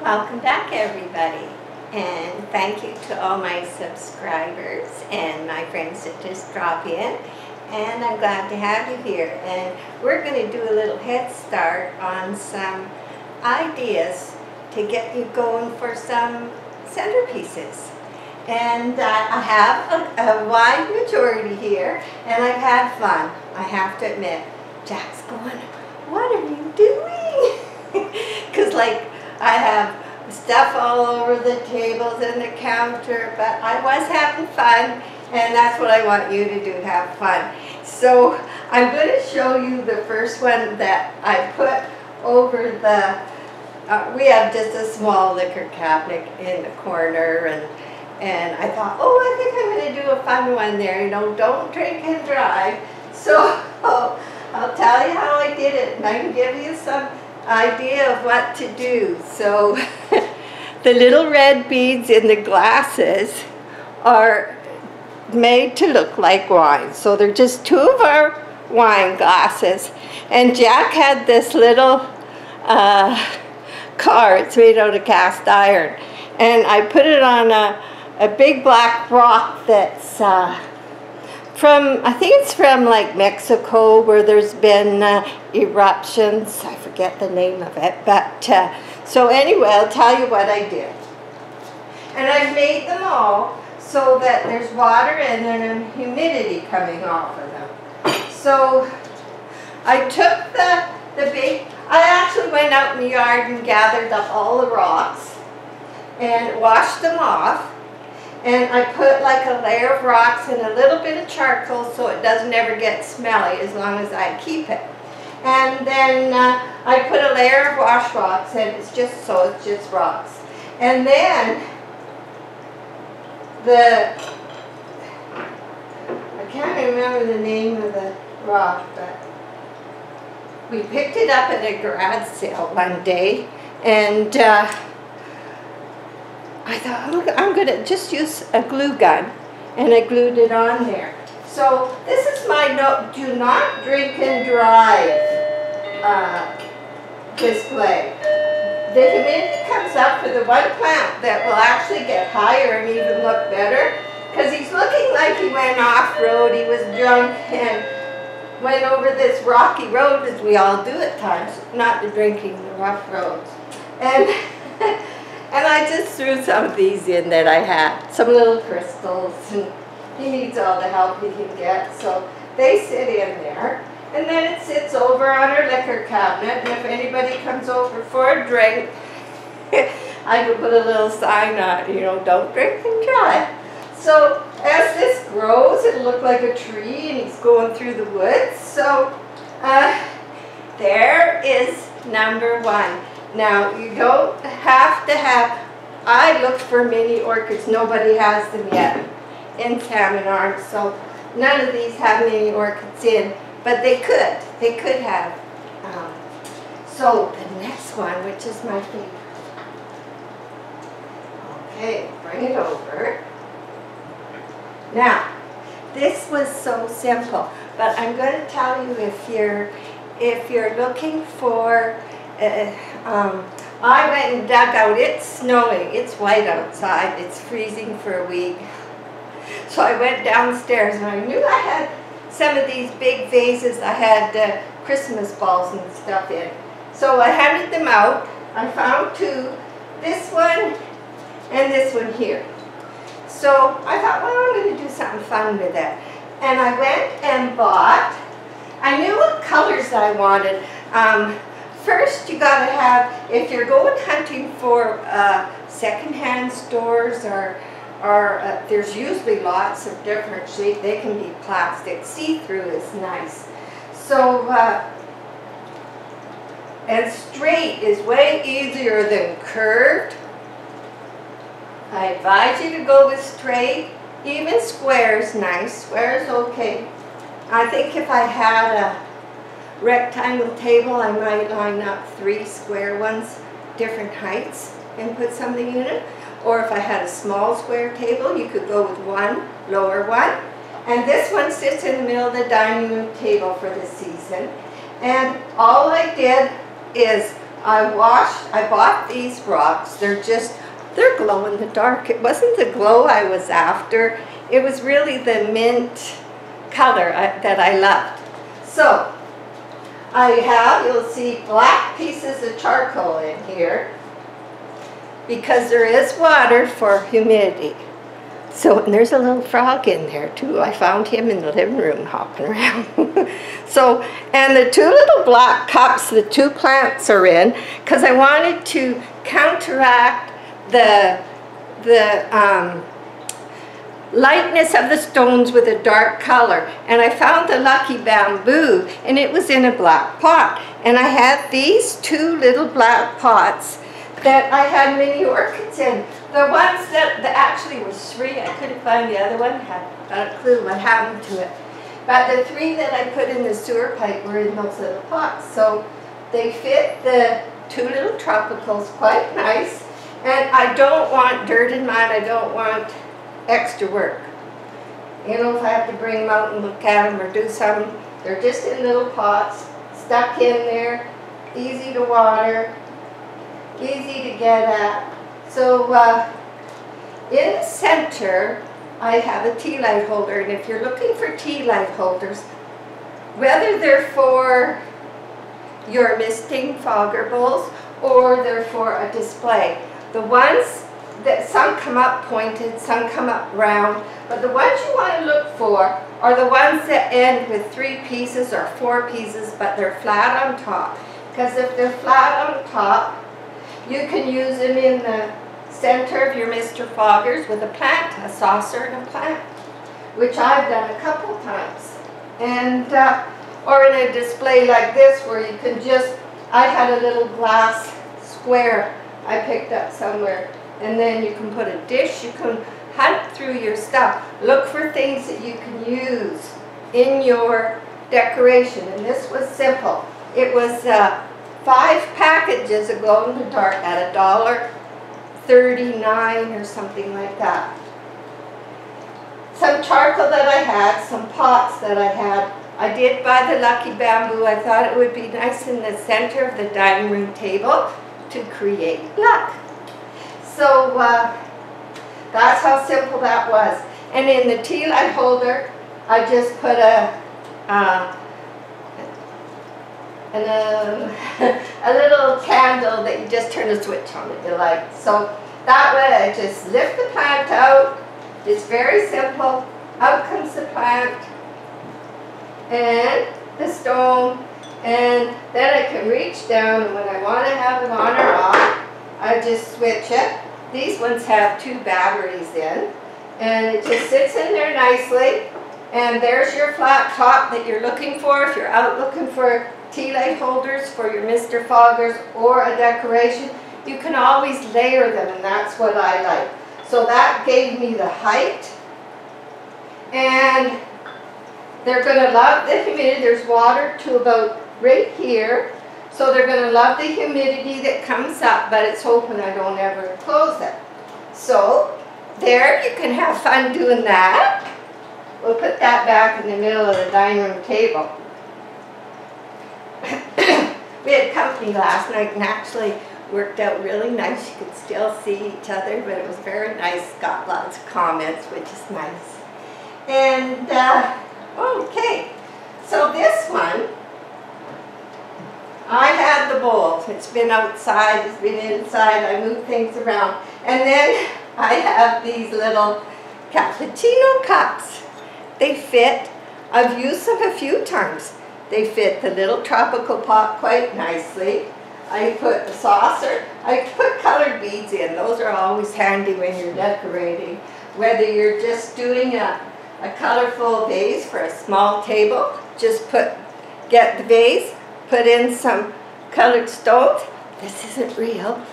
Welcome back, everybody, and thank you to all my subscribers and my friends that just drop in, and I'm glad to have you here. And we're going to do a little head start on some ideas to get you going for some centerpieces. And I have a wide majority here, and I've had fun, I have to admit. Jack's going, "What are you doing?" Because I have stuff all over the tables and the counter, but I was having fun, and that's what I want you to do, have fun. So I'm going to show you the first one that I put over the, we have just a small liquor cabinet in the corner, and I thought, oh, I think I'm going to do a fun one there, you know, don't drink and drive. So I'll tell you how I did it, and I can give you some idea of what to do. So the little red beads in the glasses are made to look like wine. So they're just two of our wine glasses. And Jack had this little car. It's made out of cast iron. And I put it on a big black rock that's from, I think it's from like Mexico, where there's been eruptions. I forget the name of it, but so anyway, I'll tell you what I did. And I've made them all so that there's water and then humidity coming off of them. So I took the big, I actually went out in the yard and gathered up all the rocks and washed them off. And I put like a layer of rocks and a little bit of charcoal so it doesn't ever get smelly as long as I keep it. And then I put a layer of wash rocks, and it's just rocks. And then I can't remember the name of the rock, but we picked it up at a garage sale one day, and I thought, I'm going to just use a glue gun, and I glued it on there. So this is my do not drink and drive display. The humidity comes up for the one plant that will actually get higher and even look better, because he's looking like he went off-road, he was drunk and went over this rocky road, as we all do at times, not the drinking, the rough roads. And I just threw some of these in that I had, some little crystals, and he needs all the help he can get, so they sit in there. And then it sits over on our liquor cabinet, and if anybody comes over for a drink, I could put a little sign on, you know, don't drink and drive. So as this grows, it'll look like a tree, and he's going through the woods. So there is number one. Now, you don't have to have, I looked for mini orchids, nobody has them yet in Salmon Arms, so none of these have mini orchids in, but they could have. So the next one, which is my favorite. Okay, bring it over. Now, this was so simple, but I'm going to tell you if you're looking for I went and dug out, it's snowing, it's white outside, it's freezing for a week. So I went downstairs and I knew I had some of these big vases, I had Christmas balls and stuff in. So I handed them out, I found two, this one and this one here. So I thought, well, I'm going to do something fun with that. And I went and bought, I knew what colors I wanted. First, you got to have, if you're going hunting for secondhand stores, or there's usually lots of different shapes. They can be plastic. See-through is nice. So, and straight is way easier than curved. I advise you to go with straight. Even square is nice. Square is okay. I think if I had a rectangle table, I might line up 3 square ones, different heights, and put something in it. Or if I had a small square table, you could go with one lower one. And this one sits in the middle of the dining room table for this season. And all I did is I bought these rocks. They're glow in the dark. It wasn't the glow I was after. It was really the mint color that I loved. So, you'll see black pieces of charcoal in here because there is water for humidity. So, and there's a little frog in there too. I found him in the living room hopping around. So, and the two little black cups the two plants are in, because I wanted to counteract the lightness of the stones with a dark color. And I found the lucky bamboo, and it was in a black pot. And I had these two little black pots that I had mini orchids in. The ones that actually were three, I couldn't find the other one, had not a clue what happened to it. But the three that I put in the sewer pipe were in those little pots. So they fit the two little tropicals quite nice. And I don't want dirt in mine, I don't want extra work. You know, if I have to bring them out and look at them or do something, they're just in little pots, stuck in there, easy to water, easy to get at. So in the center, I have a tea light holder, and if you're looking for tea light holders, whether they're for your misting fogger bowls or they're for a display, the ones that some come up pointed, some come up round, but the ones you want to look for are the ones that end with 3 pieces or 4 pieces, but they're flat on top. Because if they're flat on top, you can use them in the center of your Mr. Foggers with a plant, a saucer and a plant, which I've done a couple times. And, or in a display like this where you can just, I had a little glass square I picked up somewhere, and then you can put a dish, you can hunt through your stuff, look for things that you can use in your decoration. And this was simple. It was 5 packages of glow in the dark at $1.39 or something like that. Some charcoal that I had, some pots that I had. I did buy the lucky bamboo. I thought it would be nice in the center of the dining room table to create luck. So that's how simple that was. And in the tea light holder, I just put a little candle that you just turn the switch on and you light. So that way I just lift the plant out. It's very simple. Out comes the plant and the stone, and then I can reach down, and when I want to have it on or off, I just switch it. These ones have 2 batteries in, and it just sits in there nicely. And there's your flat top that you're looking for if you're out looking for tea light holders for your Mr. Foggers or a decoration. You can always layer them, and that's what I like. So that gave me the height, and they're going to love the humidity. There's water to about right here, so they're going to love the humidity that comes up, but it's hoping I don't ever close it. So there, you can have fun doing that. We'll put that back in the middle of the dining room table. We had company last night, and actually worked out really nice. You could still see each other, but it was very nice. Got lots of comments, which is nice. And, okay. So this one, I had the bowl. It's been outside, it's been inside. I moved things around. And then I have these little cappuccino cups. They fit. I've used them a few times. They fit the little tropical pot quite nicely. I put the saucer. I put colored beads in. Those are always handy when you're decorating. Whether you're just doing a colorful vase for a small table, just get the vase, put in some colored stones. This isn't real.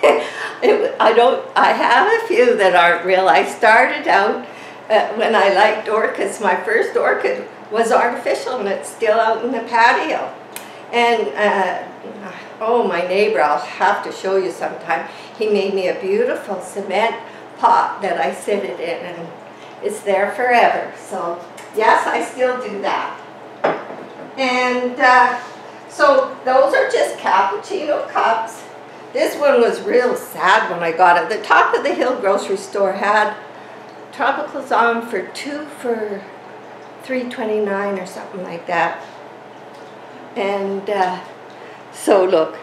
I have a few that aren't real. I started out when I liked orchids. My first orchid was artificial, and it's still out in the patio. And oh, my neighbor, I'll have to show you sometime. He made me a beautiful cement pot that I sit it in, and it's there forever. So yes, I still do that. And So those are just cappuccino cups. This one was real sad when I got it. The Top of the Hill grocery store had tropicals on for two for $3.29 or something like that. And so look,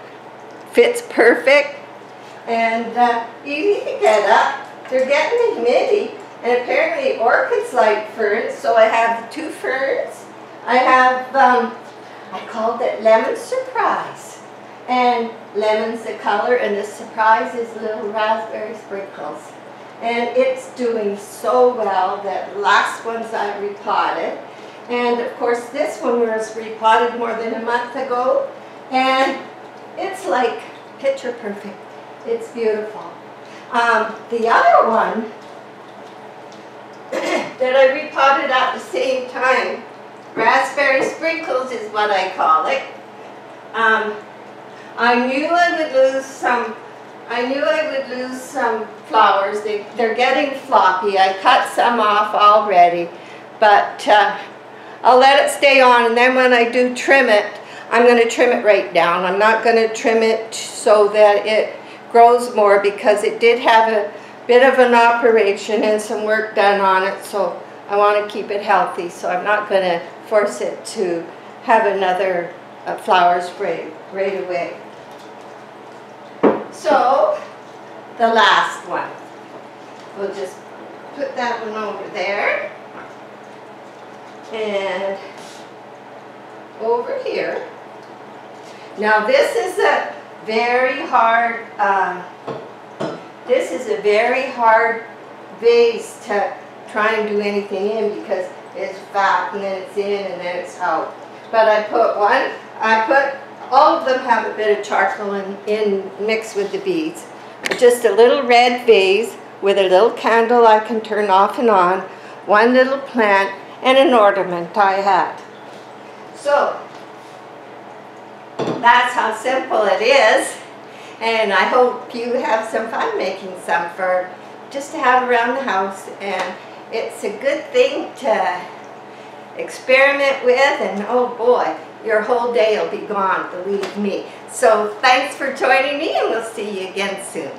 fits perfect. And easy to get up. They're getting the humidity. And apparently orchids like ferns, so I have 2 ferns. I have, I called it Lemon Surprise. And lemon's the color, and the surprise is little raspberry sprinkles. And it's doing so well. The last ones I repotted. And of course this one was repotted more than a month ago. And it's like picture perfect. It's beautiful. The other one that I repotted at the same time, raspberry sprinkles is what I call it. I knew I would lose some flowers. They're getting floppy. I cut some off already, but I'll let it stay on, and then when I do trim it, I'm going to trim it right down. I'm not going to trim it so that it grows more, because it did have a bit of an operation and some work done on it, so I want to keep it healthy, so I'm not going to force it to have another flower spray right away. So the last one, we'll just put that one over there and over here. Now this is a very hard vase to try and do anything in, because it's fat and then it's in and then it's out. But I put all of them have a bit of charcoal in mixed with the beads. Just a little red vase with a little candle I can turn off and on, one little plant, and an ornament I had. So that's how simple it is, and I hope you have some fun making some for just to have around the house. And it's a good thing to experiment with, and oh boy, your whole day will be gone, believe me. So thanks for joining me, and we'll see you again soon.